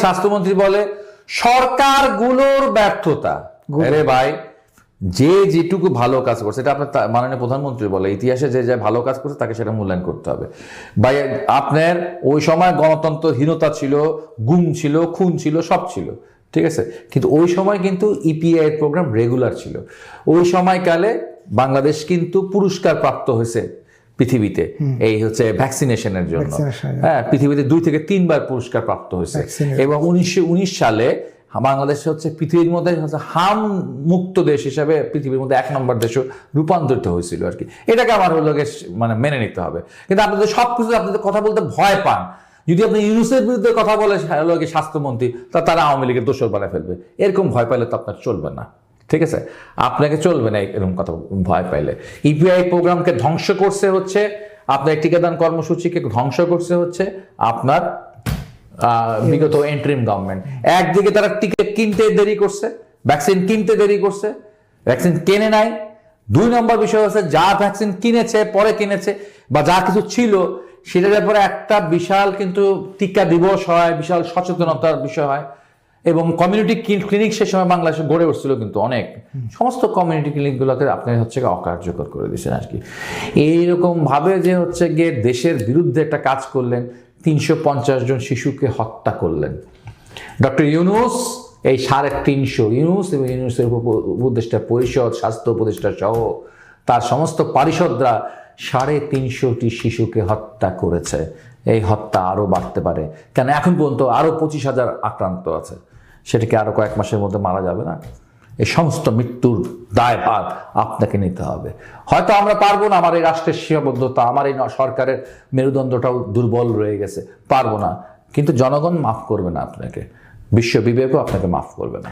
স্বাস্থ্যমন্ত্রী বলে সরকারগুলোর ব্যর্থতা। আরে ভাই, যে যেটুকু ভালো কাজ করছে, এটা আপনার মাননীয় প্রধানমন্ত্রী বলে, ইতিহাসে যে যে ভালো কাজ করছে তাকে সেটা মূল্যায়ন করতে হবে। ভাই আপনার ওই সময় গণতন্ত্রহীনতা ছিল, গুম ছিল, খুন ছিল, সব ছিল, ঠিক আছে, কিন্তু ওই সময় কিন্তু ইপিআই এর প্রোগ্রাম রেগুলার ছিল। ওই সময়কালে বাংলাদেশ কিন্তু পুরস্কার প্রাপ্ত হয়েছে পৃথিবীতে, এই হচ্ছে ভ্যাকসিনেশনের জন্য। হ্যাঁ, পৃথিবীতে 2 থেকে 3 বার পুরস্কার প্রাপ্ত হয়েছে। এবং 1919 সালে বাংলাদেশ হচ্ছে পৃথিবীর মধ্যে হাম মুক্ত দেশ হিসাবে পৃথিবীর মধ্যে 1 নম্বর দেশও রূপান্তরিত হয়েছিল আর কি। এটাকে আমার মানে মেনে নিতে হবে। কিন্তু আপনাদের সবকিছু আপনাদের কথা বলতে ভয় পান। যদি আপনি ইউনুসের বিরুদ্ধে কথা বলে স্বাস্থ্যমন্ত্রী, তারা আওয়ামী লীগের দোষর বানায় ফেলবে, এরকম ভয় পাইলে তো আপনার চলবে না, ঠিক আছে? আপনাকে চলবে না এরকম কথা ভয় পাইলে। ইপিআই প্রোগ্রামকে ধ্বংস করছে হচ্ছে আপনার টিকাদান কর্মসূচিকে ধ্বংস করছে হচ্ছে আপনার বিগত এন্ট্রিম গভর্নমেন্ট। একদিকে তারা টিকিট কিনতে দেরি করছে, ভ্যাকসিন কিনতে দেরি করছে, ভ্যাকসিন কেনে নাই। 2 নম্বর বিষয় হচ্ছে যা ভ্যাকসিন কিনেছে, পরে কিনেছে, বা যা কিছু ছিল সেটার ব্যাপারে একটা বিশাল কিন্তু টিকা দিবস হয়, বিশাল সচেতনতার বিষয় হয়। এবং কমিউনিটি ক্লিনিক সে সময় বাংলাদেশে গড়ে উঠছিল, কিন্তু অনেক সমস্ত কমিউনিটি ক্লিনিকগুলোকে আপনি হচ্ছে অকার্যকর করে দিয়েছেন আর কি। এইরকম ভাবে যে হচ্ছে গিয়ে দেশের বিরুদ্ধে একটা কাজ করলেন, 350 জন শিশুকে হত্যা করলেন। ডক্টর ইউনূস এই 350 ইউনূস এবং ইউনূসের উপদেষ্টা পরিষদ, স্বাস্থ্য উপদেষ্টা সহ তার সমস্ত পারিষদরা 350টি শিশুকে হত্যা করেছে। এই হত্যা আরো বাড়তে পারে, কেন এখন পর্যন্ত আরো 25,000 আক্রান্ত আছে। সেটাকে আরো কয়েক মাসের মধ্যে মারা যাবে না? এই সমস্ত মৃত্যুর দায়ভার আপনাকে নিতে হবে। হয়তো আমরা পারবো না, আমার এই রাষ্ট্রের সীমাবদ্ধতা, আমার এই সরকারের মেরুদণ্ডটাও দুর্বল রয়ে গেছে, পারবো না, কিন্তু জনগণ মাফ করবে না আপনাকে, বিশ্ব বিবেকও আপনাকে মাফ করবে না।